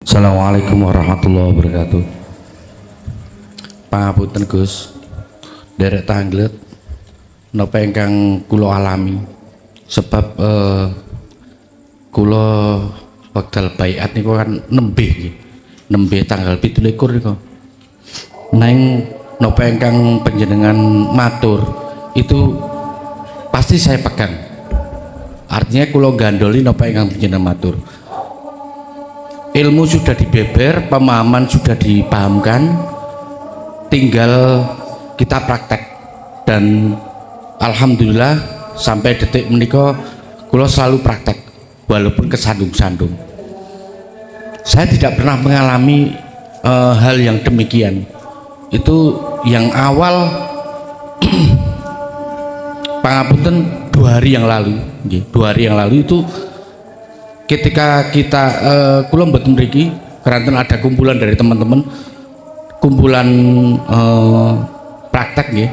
Assalamualaikum warahmatullahi wabarakatuh. Pangapunten Gus, derek tanglet napa ingkang kula alami sebab kula wekdal baiat niku kan nembe tanggal 17 niku. Neng napa ingkang panjenengan matur itu pasti saya pegang. Artinya kula gandoli napa ingkang panjenengan matur. Ilmu sudah dibeber, pemahaman sudah dipahamkan, tinggal kita praktek. Dan alhamdulillah sampai detik menika kula selalu praktek walaupun kesandung-sandung. Saya tidak pernah mengalami hal yang demikian. Itu yang awal pangapunten 2 hari yang lalu. 2 hari yang lalu itu ketika kita kula mboten mriki keranten ada kumpulan dari teman-teman, kumpulan praktek nggih.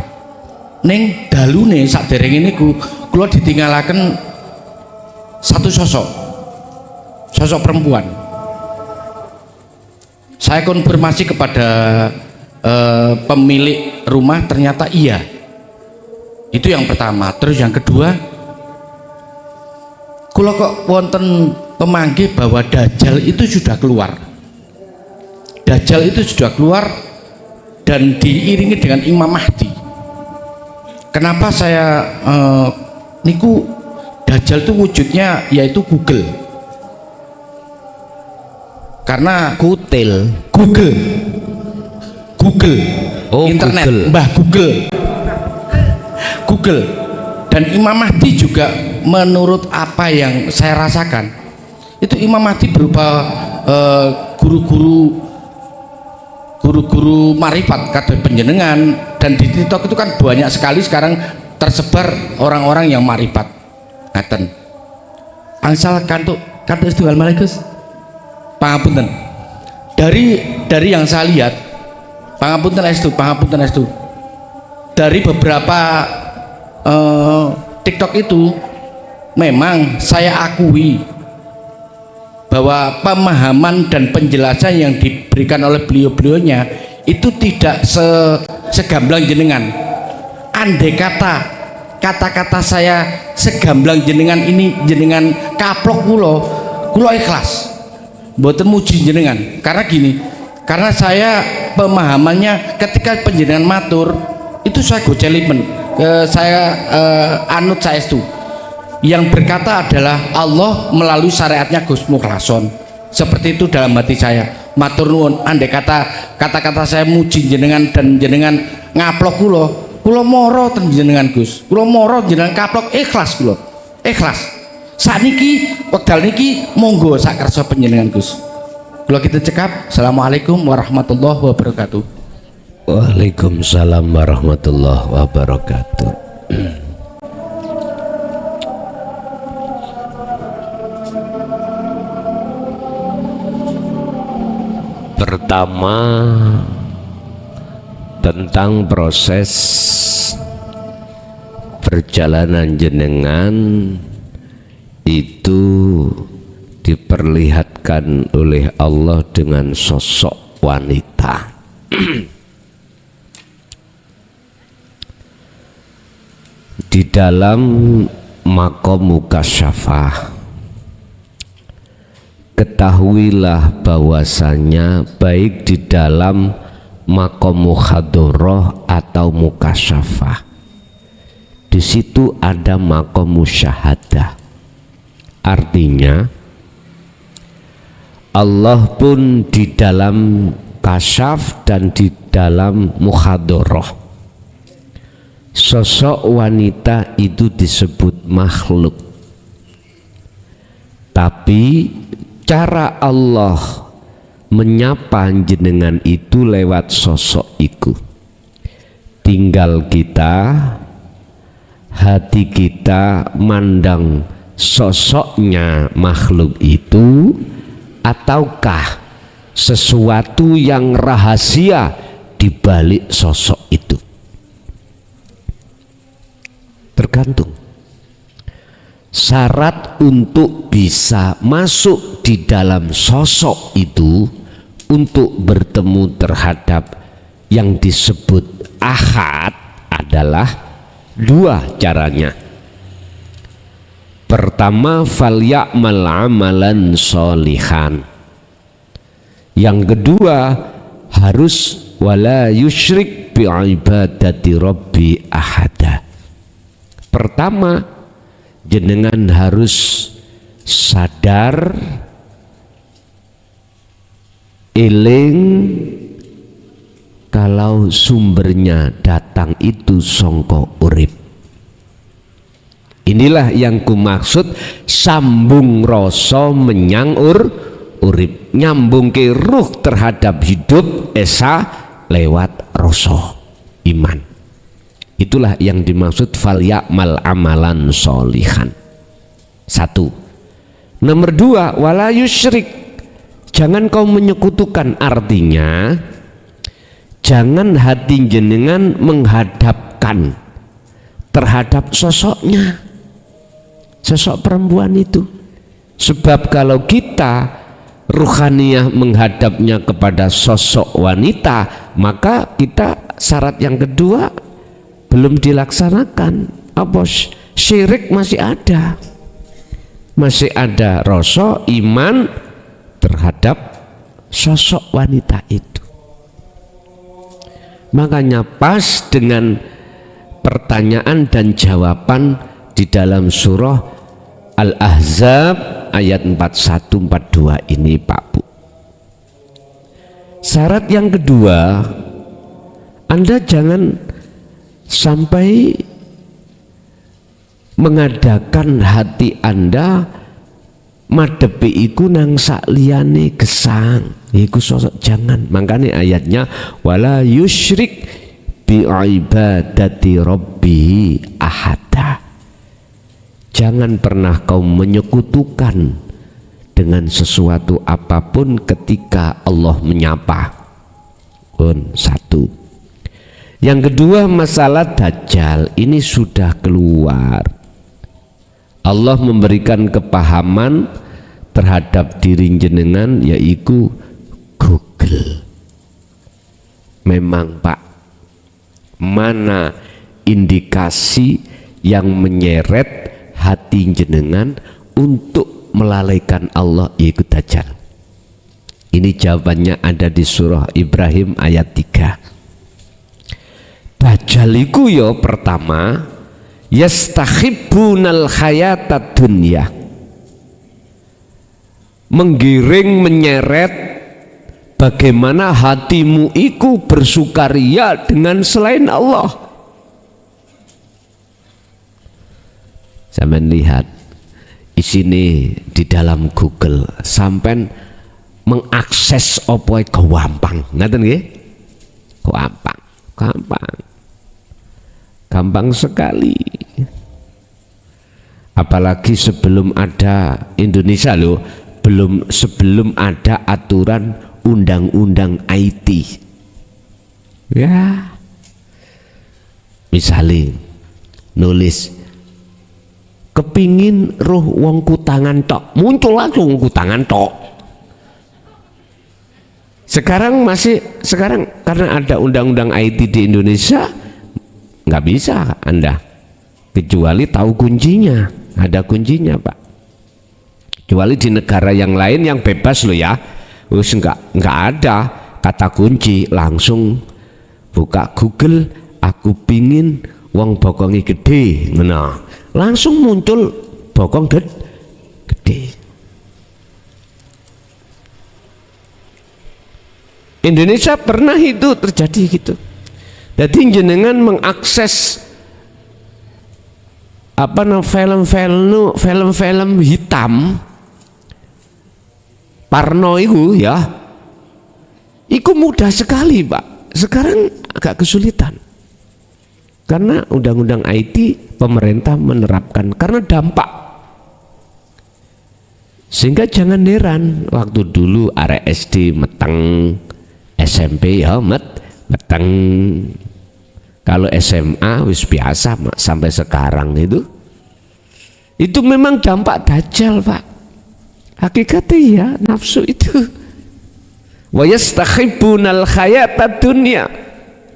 Ning dalune saderenge niku kula ditinggalaken satu sosok perempuan. Saya konfirmasi kepada pemilik rumah, ternyata iya. Itu yang pertama. Terus yang kedua, kula kok wonten pemanggih bahwa Dajjal itu sudah keluar. Dajjal itu sudah keluar dan diiringi dengan Imam Mahdi. Kenapa saya niku Dajjal itu wujudnya yaitu Google. Karena Google. Oh, internet, Google. Mbah Google. Dan Imam Mahdi juga menurut apa yang saya rasakan itu Imam Mahdi berupa guru-guru marifat kata penjenengan. Dan di TikTok itu kan banyak sekali sekarang tersebar orang-orang yang marifat ngaten angsal kantuk setunggal malaikus pangapunten dari yang saya lihat pangapunten estu dari beberapa TikTok itu memang saya akui bahwa pemahaman dan penjelasan yang diberikan oleh beliau-beliaunya itu tidak segamblang jenengan. Andai kata-kata saya segamblang jenengan ini jenengan kaplok kula ikhlas mboten muji jenengan. Karena gini, karena saya pemahamannya ketika penjenengan matur itu saya gocelimen, saya anut saestu. Yang berkata adalah Allah melalui syariatnya Gus Mukhlason. Seperti itu dalam hati saya. Matur nuwun, andai kata-kata saya muji jenengan dan jenengan ngaplok kula moro ten jenengan Gus. Kula moro jenengan kaplok ikhlas kula. Ikhlas. Sakniki wekdal niki monggo sak kersa panjenengan Gus. Kula kita cekap. Assalamualaikum warahmatullahi wabarakatuh. Waalaikumsalam warahmatullahi wabarakatuh. Pertama, tentang proses perjalanan jenengan itu diperlihatkan oleh Allah dengan sosok wanita. Di dalam maqam mukasyafah, ketahuilah bahwasanya baik di dalam maqam muhadharah atau mukasyafah, di situ ada maqam musyahadah. Artinya Allah pun di dalam kasyaf dan di dalam muhadharah, sosok wanita itu disebut makhluk. Tapi cara Allah menyapa jenengan itu lewat sosok itu. Tinggal kita, hati kita mandang sosoknya makhluk itu ataukah sesuatu yang rahasia di balik sosok itu. Tergantung. syarat untuk bisa masuk di dalam sosok itu, untuk bertemu terhadap yang disebut ahad, adalah dua caranya. Pertama, falyamal amalan sholihan. Yang kedua, harus wala yusyrik bi ibadati rabbi ahada. Pertama, jenengan harus sadar, eling, kalau sumbernya datang itu songko urip. Inilah yang kumaksud sambung rasa menyang urip, nyambung ke ruh terhadap hidup esa lewat rasa iman. Itulah yang dimaksud falyamal amalan sholihan. Satu. Nomor dua, wala yusyrik. Jangan kau menyekutukan, artinya jangan hati jenengan menghadapkan terhadap sosoknya, sosok perempuan itu. Sebab kalau kita ruhaniyah menghadapnya kepada sosok wanita, maka kita syarat yang kedua belum dilaksanakan. Apa? Syirik masih ada, masih ada rasa iman terhadap sosok wanita itu. Makanya pas dengan pertanyaan dan jawaban di dalam surah Al-Ahzab ayat 41-42 ini, Pak Bu. Syarat yang kedua, Anda jangan sampai mengadakan hati Anda madepi iku nang sak liyane gesang, iku sosok, jangan. Makanya ayatnya wala yusyrik bi ibadati rabbihi ahada. Jangan pernah kau menyekutukan dengan sesuatu apapun ketika Allah menyapa. Satu. Yang kedua, masalah Dajjal ini sudah keluar. Allah memberikan kepahaman terhadap diri jenengan, yaitu Google. Memang Pak, mana indikasi yang menyeret hati jenengan untuk melalaikan Allah, yaitu Dajjal? Ini jawabannya ada di surah Ibrahim ayat 3. Dajjal iku ya pertama yastahibbunal hayatad dunya, menggiring, menyeret bagaimana hatimu iku bersukaria dengan selain Allah. Sampai lihat isine di dalam Google, sampai mengakses apa gampang, ngaten nggih? Gampang sekali. Apalagi sebelum ada Indonesia loh, sebelum ada aturan undang-undang IT. Ya, misalnya nulis kepingin roh wong kutangan tok, muncul langsung kutangan tok. Sekarang karena ada undang-undang IT di Indonesia, nggak bisa Anda, kecuali tahu kuncinya. Ada kuncinya Pak. Kecuali di negara yang lain yang bebas loh ya, terus nggak ada kata kunci, langsung buka Google, aku pingin wong bokongi gede, nah langsung muncul bokong gede. Indonesia pernah itu terjadi gitu. Jadi jenengan mengakses film-film hitam parno itu ya, itu mudah sekali Pak. Sekarang agak kesulitan karena undang-undang IT pemerintah menerapkan karena dampak. Sehingga jangan heran waktu dulu arek SD meteng, SMP ya meteng, kalau SMA wis biasa sampai sekarang itu Itu memang dampak dajjal, Pak. Hakikatnya ya nafsu itu. Wa yastahibbunal hayatad dunya.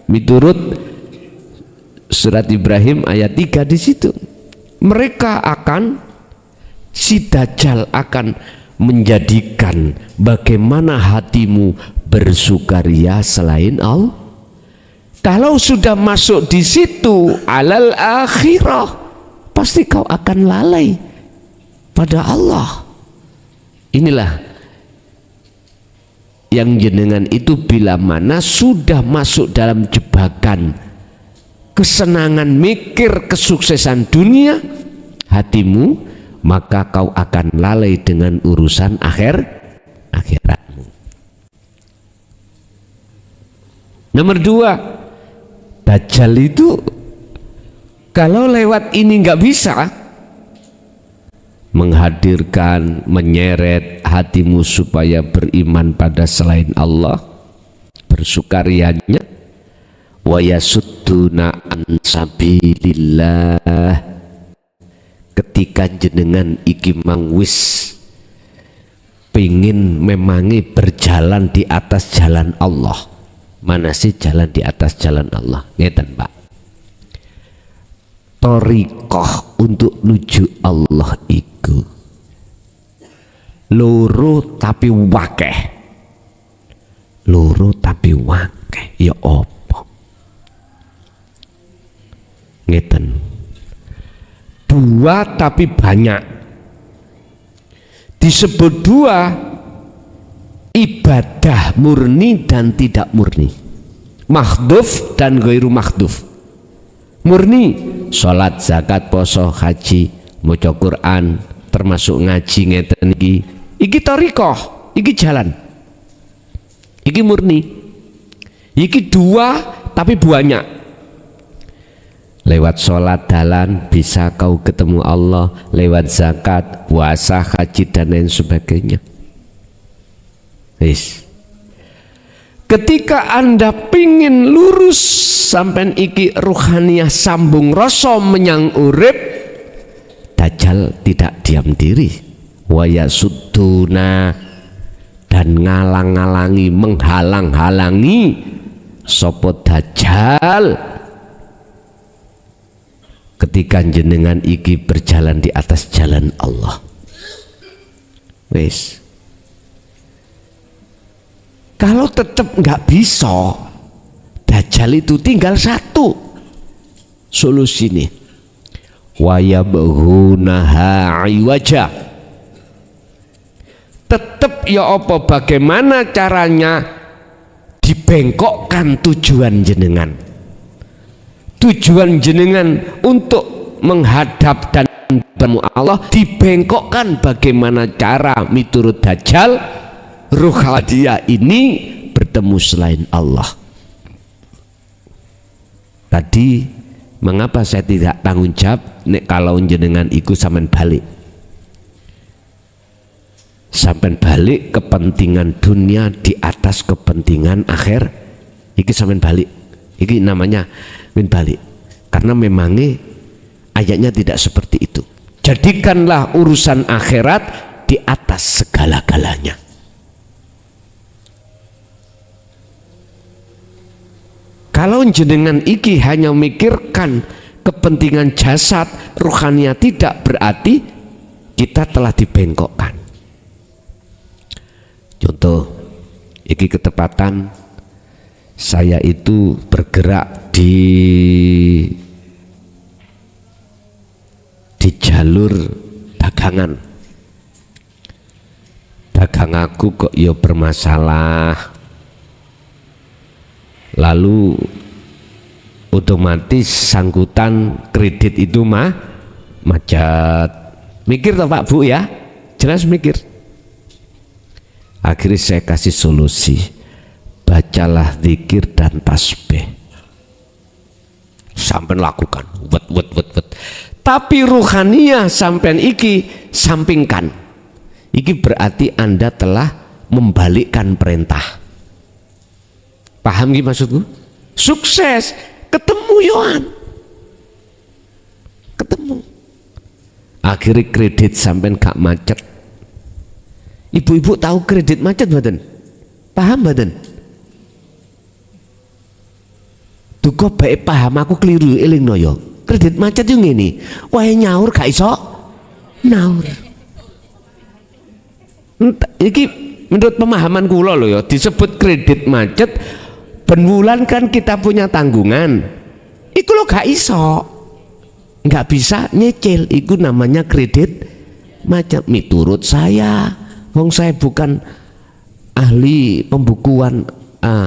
Miturut surat Ibrahim ayat 3 di situ. Mereka akan, si dajjal akan menjadikan bagaimana hatimu bersukaria selain Allah. Kalau sudah masuk di situ alal akhirah, pasti kau akan lalai pada Allah. Inilah yang jenengan itu bila mana sudah masuk dalam jebakan kesenangan mikir kesuksesan dunia hatimu, maka kau akan lalai dengan urusan akhiratmu. Nomor 2, dajjal itu kalau lewat ini nggak bisa menghadirkan, menyeret hatimu supaya beriman pada selain Allah, bersukarianya, wa yasudduna an sabilillah. Ketika jenengan iki mangwis pingin memangi berjalan di atas jalan Allah. Mana sih jalan di atas jalan Allah? Ngeten, Pak. Thariqah untuk nuju Allah iku loro tapi wakeh. Loro tapi wakeh ya apa? Ngeten. 2 tapi banyak. Disebut 2 ibadah murni dan tidak murni, makhduf dan ghairu makhduf. Murni salat, zakat, poso, haji, maca Quran, termasuk ngaji ngeten iki thariqah, iki jalan, iki murni. Iki 2 tapi banyak. Lewat sholat dalan bisa kau ketemu Allah, lewat zakat, puasa, haji dan lain sebagainya. Wis. Ketika Anda pingin lurus sampai iki ruhaniyah sambung rasa menyang urip, dajjal tidak diam diri. Wa yasudduna, dan ngalang-ngalangi, menghalang-halangi sapa dajjal ketika jenengan iki berjalan di atas jalan Allah. Wis. Kalau tetap nggak bisa, dajjal itu tinggal satu solusi nih. Wa yabghunaha iwaja. Tetap ya apa bagaimana caranya dibengkokkan tujuan jenengan. Tujuan jenengan untuk menghadap dan bertemu Allah dibengkokkan bagaimana cara miturut dajjal ruh dia ini bertemu selain Allah. Tadi mengapa saya tidak tanggung jawab nek kalau jenengan ikut sampean balik kepentingan dunia di atas kepentingan akhir, iki sampean balik, iki namanya min balik, karena memangnya ayatnya tidak seperti itu. Jadikanlah urusan akhirat di atas segala-galanya. Kalau jenengan iki hanya memikirkan kepentingan jasad, ruhania tidak, berarti kita telah dibengkokkan. Contoh, iki ketepatan saya itu bergerak di jalur dagangan. Dagang aku kok ya bermasalah. Lalu otomatis sangkutan kredit itu macet. Mikir toh Pak Bu ya, jelas mikir. Akhirnya saya kasih solusi, bacalah zikir dan tasbih, sampai lakukan wet. Tapi ruhaniyah sampai iki sampingkan. Iki berarti Anda telah membalikkan perintah. Paham gak maksudku? Sukses, ketemu Yohan, ketemu. akhirnya kredit sampai gak macet. Ibu-ibu tahu kredit macet mboten? Paham mboten? Tuh kok baik paham, aku keliru eling noyo. Kredit macet yang ini, wah nyaur gak iso nyaur. Iki menurut pemahaman kula loh ya, disebut kredit macet. Ben wulan kan kita punya tanggungan, iku lo gak iso, nggak bisa nyicil, iku namanya kredit macet. Miturut saya, wong saya bukan ahli pembukuan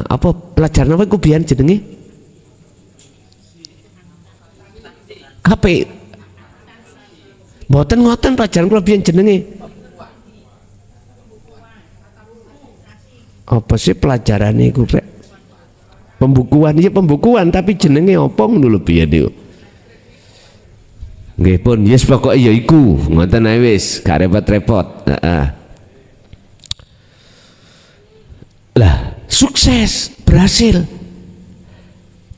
apa pelajaran apa iku biyen jenenge? KP. Mboten ngoten pelajaran kula biyen jenenge. Apa sih pelajaran iku, Pak? Pembukuan, ya pembukuan tapi jenenge apa ngono lho biyen niku. Nggih pun, yes pokoke ya iku, ngoten ae wis, gak repot-repot. Heeh. Lah, sukses, berhasil.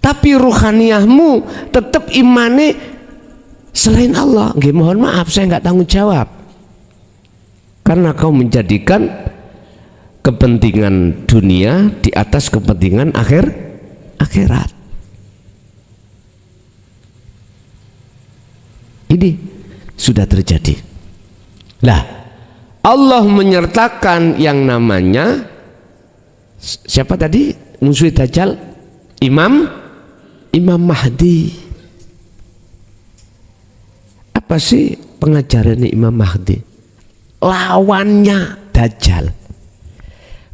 Tapi ruhaniyahmu tetap imane selain Allah. Nggih mohon maaf saya nggak tanggung jawab. Karena kau menjadikan kepentingan dunia di atas kepentingan akhirat. Ini sudah terjadi. Lah, Allah menyertakan yang namanya siapa tadi? Musuh Dajjal? Imam Mahdi. Apa sih pengajarannya Imam Mahdi? Lawannya Dajjal.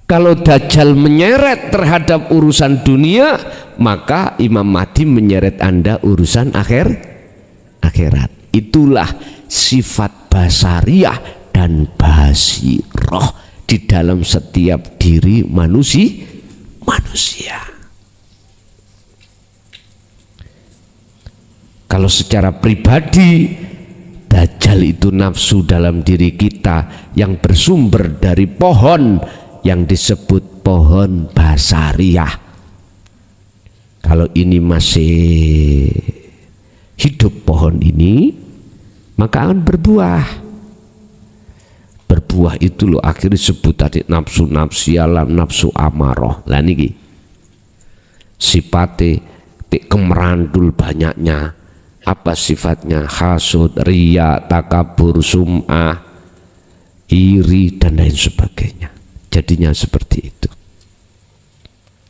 Kalau Dajjal menyeret terhadap urusan dunia, maka Imam Mahdi menyeret Anda urusan akhirat. Itulah sifat basariyah dan basiroh di dalam setiap diri manusia. Kalau secara pribadi, Dajjal itu nafsu dalam diri kita yang bersumber dari pohon yang disebut pohon basariyah. Kalau ini masih hidup pohon ini, maka akan berbuah. Berbuah itu loh akhirnya disebut tadi nafsu nafsialah, nafsu amaroh. Lah niki sifatnya kemerandul banyaknya. Apa sifatnya? Hasud, riya, takabur, sum'ah, iri dan lain sebagainya. Jadinya seperti itu.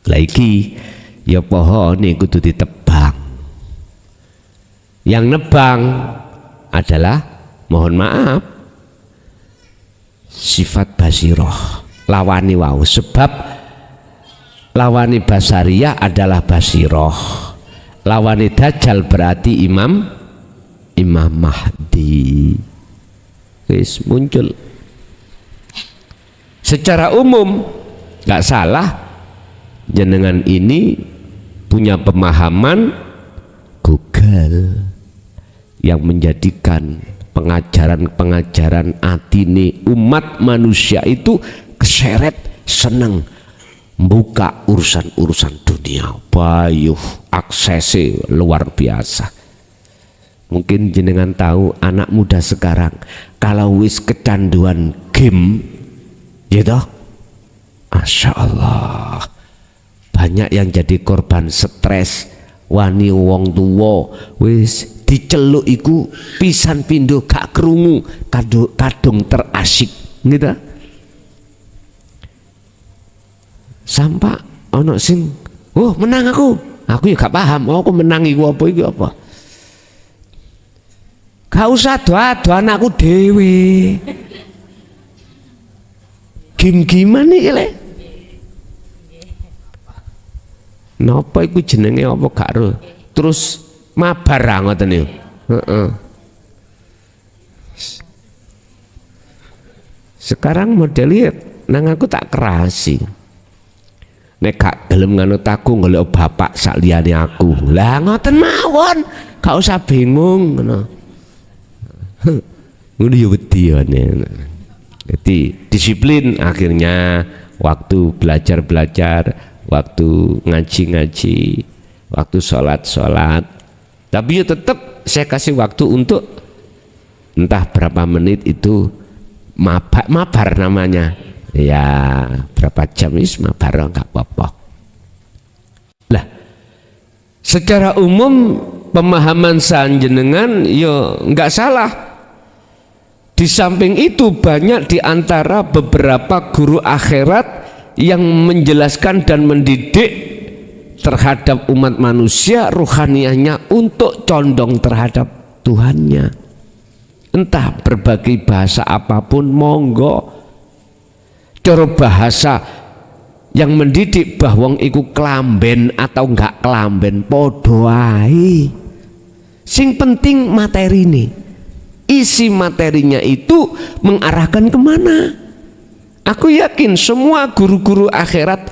Lagi ya pohon ini kudu ditebang. Yang nebang adalah mohon maaf sifat basiroh, lawani wau. Sebab lawani basariyah adalah basiroh, lawani Dajjal berarti Imam Mahdi. Wis muncul. Secara umum nggak salah jenengan ini punya pemahaman Google yang menjadikan pengajaran atine umat manusia itu keseret seneng buka urusan dunia, bayuh aksesnya luar biasa. Mungkin jenengan tahu anak muda sekarang kalau wis kecanduan game gitu, Masya Allah banyak yang jadi korban stres. Wani wong tuwa wis diceluk iku pisan pindho gak krungu kadung terasik gitu. Sampai ono sing menang aku ya gak paham aku menang iku apa iki apa. Gak usah doa anakku dewe. Game-giman iki le. Napa iku jenenge apa gak ro? Terus mabar ngoten niku. Heeh. Sekarang modelnya nang aku tak kerasi. Nek gak gelem nganut aku golek bapak sak liyane aku. Lah ngoten mawon, gak usah bingung ngono. Ngono ya wedi ya. Jadi disiplin akhirnya waktu belajar, waktu ngaji, waktu sholat. Tapi ya tetap saya kasih waktu untuk entah berapa menit itu mabar namanya, ya berapa jam is mabar nggak apa-apa. Lah secara umum pemahaman sanjenengan yo nggak salah. Di samping itu banyak di antara beberapa guru akhirat yang menjelaskan dan mendidik terhadap umat manusia ruhaniahnya untuk condong terhadap Tuhannya. Entah berbagai bahasa apapun monggo. Cara bahasa yang mendidik bahwa iku kelamben atau enggak kelamben podo ae. Sing penting materi ini. Isi materinya itu mengarahkan kemana? Aku yakin semua guru-guru akhirat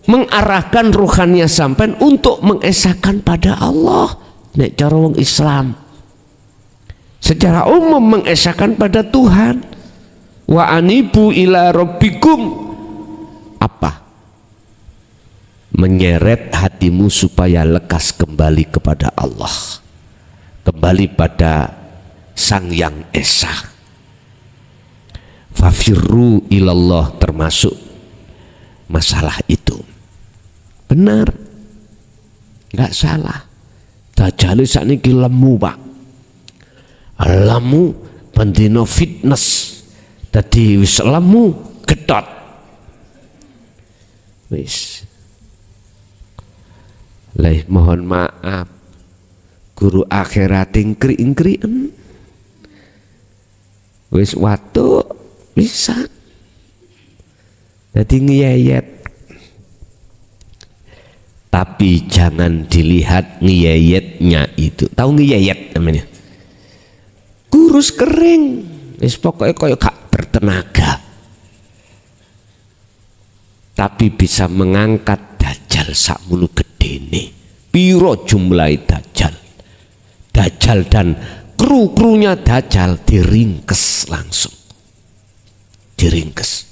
mengarahkan ruhaniah sampean untuk mengesahkan pada Allah. Nek cara wong Islam secara umum mengesahkan pada Tuhan. Wa anibu ila rabbikum, apa? Menyeret hatimu supaya lekas kembali kepada Allah, kembali pada Sang Yang Esa. Fafirru ilallah termasuk masalah itu. Benar, nggak salah. Dajjal sakniki lemu pak, lemu bendino fitness, tadi wis lemu gedot, wis. Lah mohon maaf, guru akhirat ingkri-ingkrien. Wis watu bisa jadi ngiyayet, tapi jangan dilihat ngiyayetnya itu. Tahu ngiyayet namanya? Kurus kering, wis pokoknya koyo gak bertenaga, tapi bisa mengangkat Dajjal sakmono gedene. Piro jumlahe Dajjal? Dajjal dan kru-krunya Dajjal diringkes langsung, diringkes.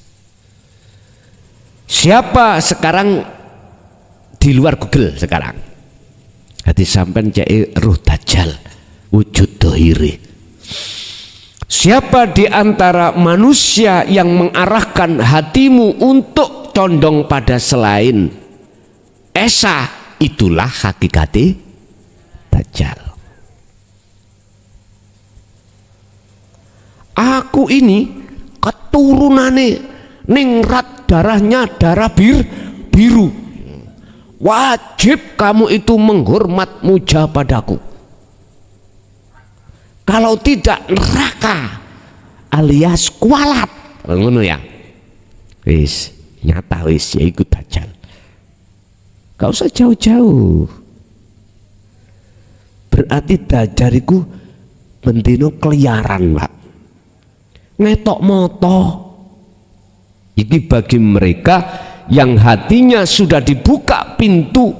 Siapa sekarang di luar Google sekarang hati sampean cek ruh Dajjal wujud dohiri. Siapa di antara manusia yang mengarahkan hatimu untuk condong pada selain Esa, itulah hakikati Dajjal. Aku ini keturunane ningrat, darahnya darah biru. Wajib kamu itu menghormat muja padaku. Kalau tidak neraka alias kualat. Ngono ya. Wis nyata wis ya ikut Dajjal. Gak usah jauh-jauh. Berarti Dajjal iku bendino keliaran, Pak. Ngetok moto. Ini bagi mereka yang hatinya sudah dibuka pintu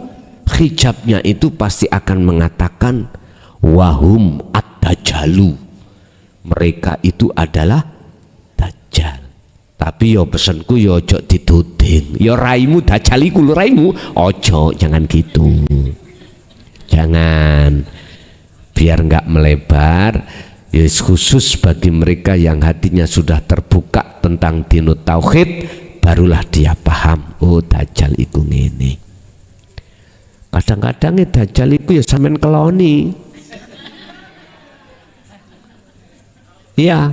hijabnya, itu pasti akan mengatakan wahum ad-dajjalu, mereka itu adalah Dajjal. Tapi yo pesanku yo ojo dituding, yo raimu Dajjaliku lho, raimu ojo, jangan gitu, jangan, biar nggak melebar. Ya, khusus bagi mereka yang hatinya sudah terbuka tentang dino tauhid, barulah dia paham, oh Dajjal iku ngene. Kadang-kadang Dajjal iku ya sampean keloni. Iya,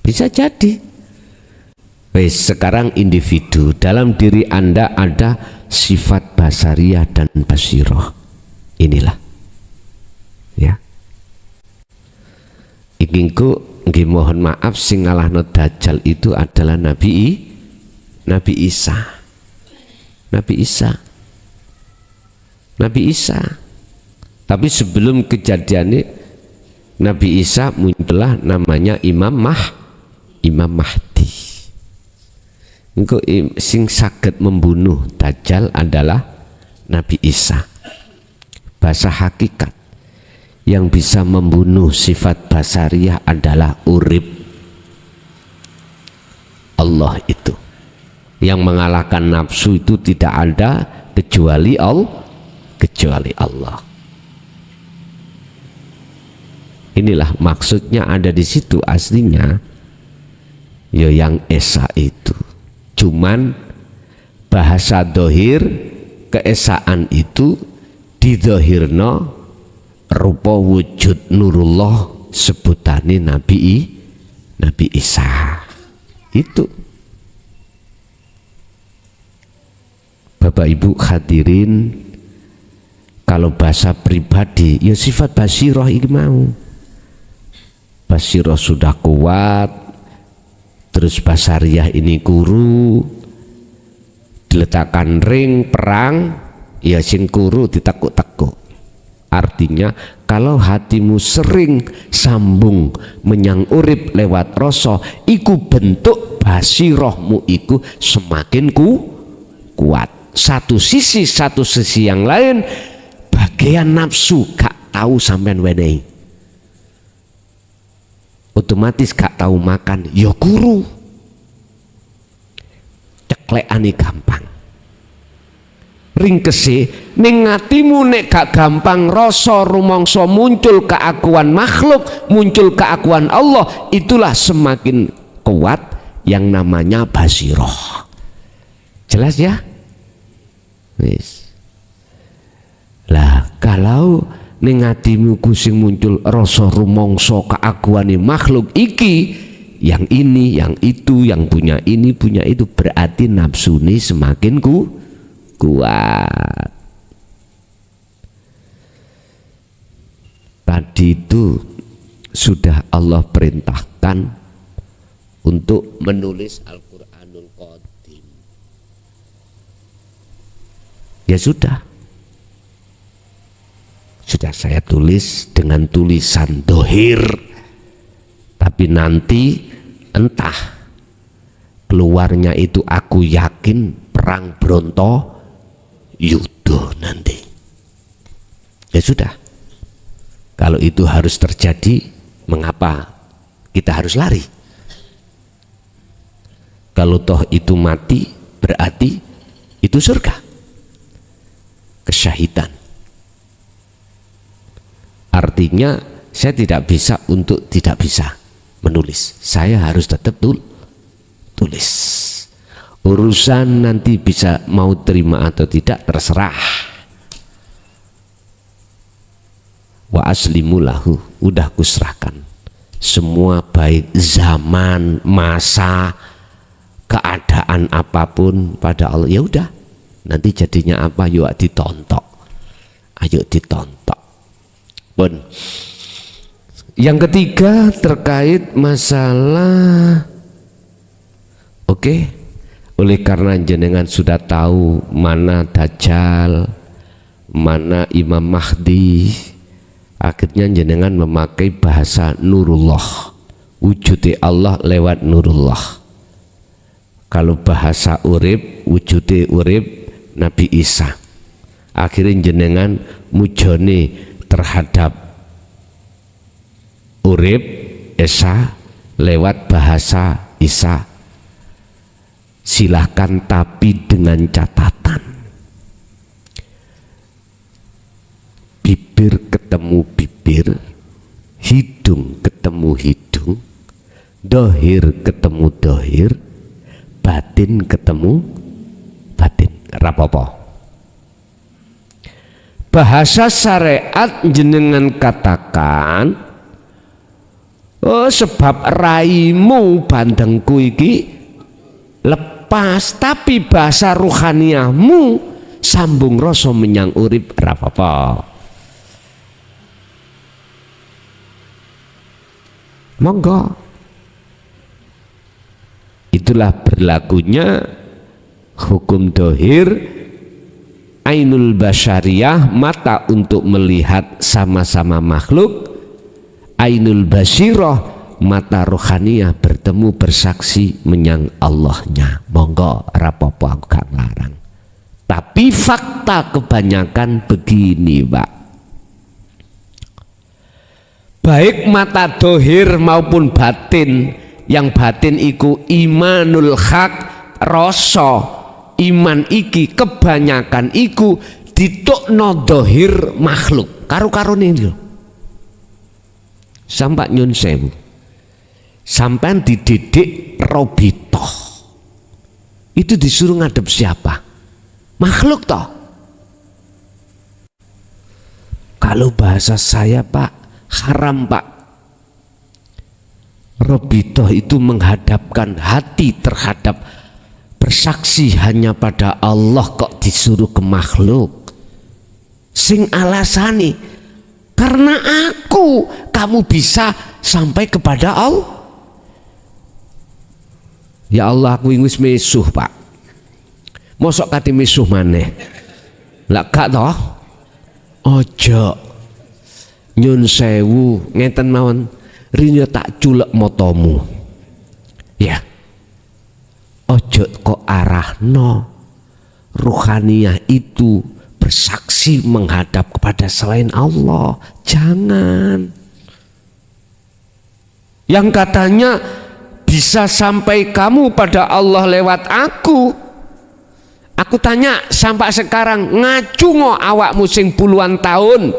bisa jadi. Wes, sekarang individu, dalam diri Anda ada sifat basariyah dan basiroh. Inilah, ya. Inginku nggih mohon maaf, sing ngalahno Dajjal itu adalah Nabi Isa. Tapi sebelum kejadian ini Nabi Isa muncullah namanya Imam Mahdi. Engko sing saged membunuh Dajjal adalah Nabi Isa. Bahasa hakikat yang bisa membunuh sifat basariyah adalah urip. Allah itu yang mengalahkan nafsu, itu tidak ada kecuali Allah. inilah maksudnya ada di situ aslinya ya yang esa itu. Cuman bahasa dohir keesaan itu didohirno rupa wujud nurullah sebutane Nabi Isa itu. Bapak Ibu hadirin, kalau bahasa pribadi ya sifat basiroh ini mau basiroh sudah kuat, terus basariah ini guru diletakkan ring perang ya sing guru ditekuk-tekuk. Artinya kalau hatimu sering sambung menyang urip lewat rasa, iku bentuk basirohmu iku semakin kuat. Satu sisi yang lain bagian nafsu gak tahu sampean wenehi, otomatis gak tahu makan ya guru, ceklekane gampang. Ringkese ning atimu nek gak gampang rasa rumangsa muncul keakuan makhluk, muncul keakuan Allah, itulah semakin kuat yang namanya basiroh. Jelas ya? Wis. Lah kalau ning atimu kusing muncul rasa rumangsa keakuane makhluk iki, yang ini, yang itu, yang punya ini, punya itu, berarti nafsune semakin kuat. Tadi itu sudah Allah perintahkan untuk menulis Al-Qur'anul Qadim. Ya sudah saya tulis dengan tulisan dohir, tapi nanti entah keluarnya itu aku yakin perang Bronto Yudo nanti. Ya sudah, kalau itu harus terjadi, mengapa kita harus lari? Kalau toh itu mati, berarti itu surga, kesyahidan. Artinya saya tidak bisa untuk tidak bisa menulis, saya harus tetap tulis. Urusan nanti bisa mau terima atau tidak terserah. Wa aslimu lahu, udah kusrahkan semua, baik zaman, masa, keadaan apapun pada Allah. Ya udah, nanti jadinya apa yuk ditontok, ayo ditontok pun. Yang ketiga terkait masalah oleh karena jenengan sudah tahu mana Dajjal, mana Imam Mahdi, akhirnya jenengan memakai bahasa nurullah, wujudi Allah lewat nurullah. Kalau bahasa urip, wujudi urip Nabi Isa, akhirnya jenengan mujone terhadap urip Isa lewat bahasa Isa. Silahkan, tapi dengan catatan bibir ketemu bibir, hidung ketemu hidung, dohir ketemu dohir, batin ketemu batin, rapopo. Bahasa syariat jenengan katakan, oh sebab raimu bandengku iki lepas, tapi bahasa ruhaniyahmu sambung rasa menyang urip, rapopo. Monggo. Itulah berlakunya hukum dohir. Ainul basyariyah, mata untuk melihat sama-sama makhluk. Ainul basirah, mata rohaniyah bertemu bersaksi menyang Allahnya. Monggo, rapopo aku gak ngarang. Tapi fakta kebanyakan begini, Pak. Baik mata dohir maupun batin, yang batin iku imanul haq, rasa iman iki kebanyakan iku ditukno dohir makhluk karo-karo ini. Sampai nyun sewu, sampai dididik robitoh, itu disuruh ngadep siapa? Makhluk toh. Kalau bahasa saya Pak, haram Pak. Robitoh itu menghadapkan hati terhadap bersaksi hanya pada Allah, kok disuruh ke makhluk. Sing alasani karena aku, kamu bisa sampai kepada Allah. Ya Allah, aku wis misuh Pak. Mosok kate misuh maneh. Lah gak toh? Ojo. Nyun sewu ngeten mawon, rine tak culek motomu. Ya. Ojo kok arahno ruhaniyah itu bersaksi menghadap kepada selain Allah. Jangan. Yang katanya bisa sampai kamu pada Allah lewat aku. Aku tanya sampai sekarang, ngacungo awakmu sing puluhan tahun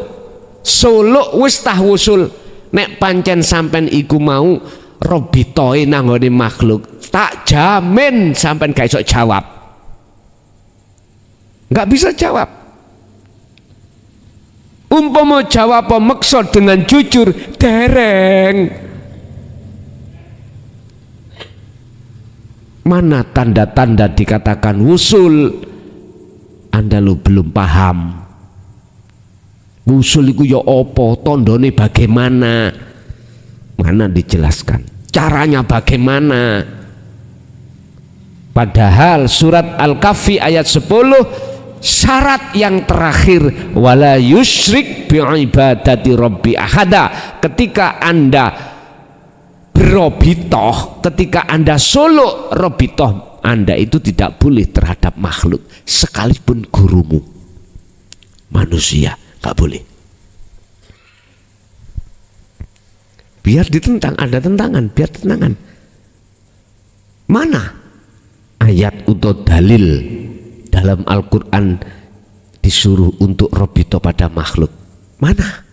suluk wis tah wusul. Nek pancen sampen iku mau robitoe nanggone makhluk, tak jamin sampen gak iso jawab. Gak bisa jawab. Umpama jawab maksud dengan jujur, dereng. Mana tanda-tanda dikatakan wusul? Anda lu belum paham. Wusul itu ya opo, tondone bagaimana? Mana dijelaskan? Caranya bagaimana? Padahal surat Al-Kahfi ayat 10, syarat yang terakhir, wala yusyrik bi'ibadati rabbi ahada. Ketika Anda berobitoh, ketika Anda solo robitoh, Anda itu tidak boleh terhadap makhluk, sekalipun gurumu manusia, gak boleh. Biar ditentang, ada tentangan, biar tentangan. Mana ayat atau dalil dalam Al-Quran disuruh untuk robitoh pada makhluk? Mana?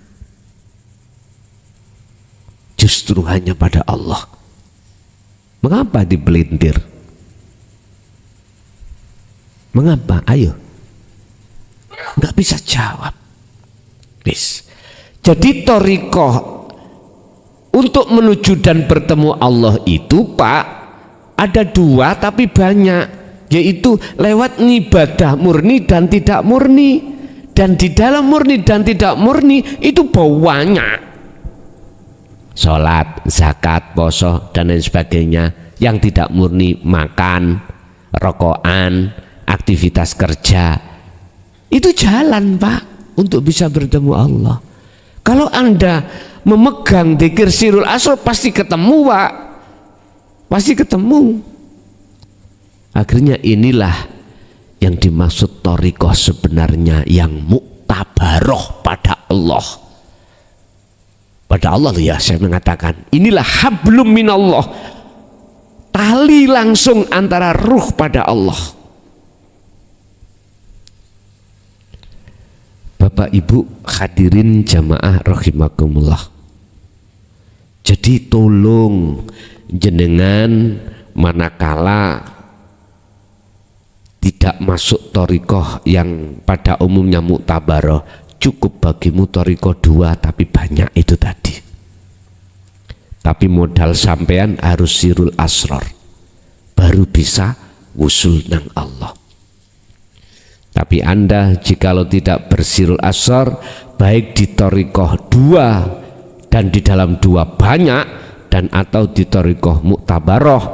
Justru hanya pada Allah. Mengapa dipelintir? Mengapa? Ayo. Nggak bisa jawab. Bis. Jadi thariqah untuk menuju dan bertemu Allah itu Pak, ada dua tapi banyak, yaitu lewat ibadah murni dan tidak murni. Dan di dalam murni dan tidak murni itu banyak. Sholat, zakat, poso, dan lain sebagainya. Yang tidak murni, makan, rokokan, aktivitas kerja. Itu jalan Pak untuk bisa bertemu Allah. Kalau Anda memegang dzikir sirul asr, pasti ketemu Pak. Pasti ketemu. Akhirnya inilah yang dimaksud thariqah sebenarnya, yang muktabaroh pada Allah. Pada Allah ya, saya mengatakan inilah hablum minallah, tali langsung antara ruh pada Allah. Bapak Ibu hadirin jamaah rahimakumullah. Jadi tolong jenengan manakala tidak masuk thariqah yang pada umumnya muktabaroh, cukup bagimu thariqah 2 tapi banyak itu tadi. Tapi modal sampean harus sirul asrar, baru bisa wusul nang Allah. Tapi Anda jikalau tidak bersirul asrar, baik di thariqah 2 dan di dalam 2 banyak, dan atau di thariqah muktabaroh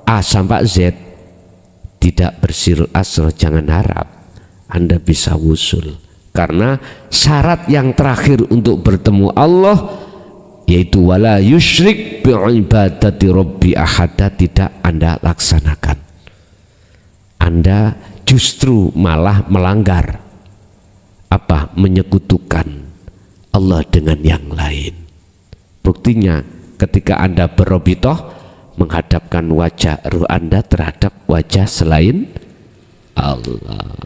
A sampai Z, tidak bersirul asrar, jangan harap Anda bisa wusul. Karena syarat yang terakhir untuk bertemu Allah, yaitu wala yusyrik bi'ibadati rabbi ahada, tidak Anda laksanakan. Anda justru malah melanggar, menyekutukan Allah dengan yang lain. Buktinya ketika Anda berobitoh, menghadapkan wajah ruh Anda terhadap wajah selain Allah.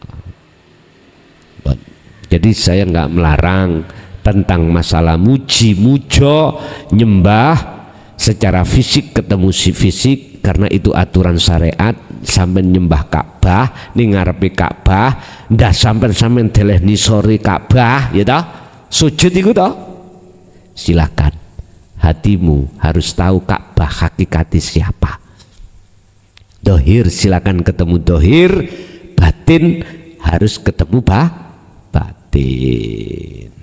Jadi saya nggak melarang tentang masalah muji mujo nyembah secara fisik ketemu si fisik, karena itu aturan syariat. Sampai nyembah Ka'bah ning ngarepe Ka'bah ndah sampean deleh nisori Ka'bah ya toh, sujud iku toh, silakan. Hatimu harus tahu Ka'bah hakikati siapa. Dohir silakan ketemu dohir, batin harus ketemu batin.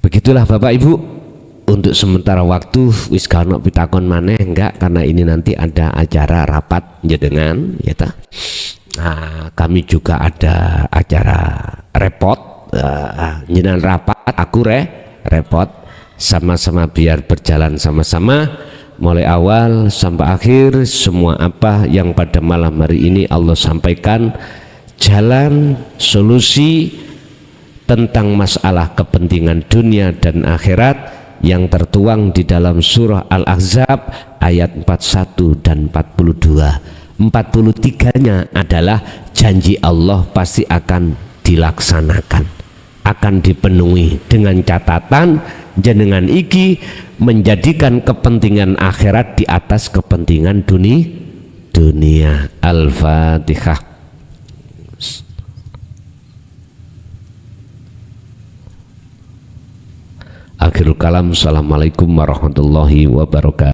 Begitulah Bapak Ibu. Untuk sementara waktu wis kana pitakon maneh enggak, karena ini nanti ada acara rapat jenengan ya ta. Nah, kami juga ada acara repot jenengan rapat, aku repot sama-sama biar berjalan sama-sama mulai awal sampai akhir. Semua apa yang pada malam hari ini Allah sampaikan, jalan solusi tentang masalah kepentingan dunia dan akhirat yang tertuang di dalam surah Al-Ahzab ayat 41 dan 42. 43-nya adalah janji Allah pasti akan dilaksanakan, akan dipenuhi, dengan catatan jenengan iki menjadikan kepentingan akhirat di atas kepentingan dunia. Al-Fatihah. Akhirul kalam. Assalamualaikum warahmatullahi wabarakatuh.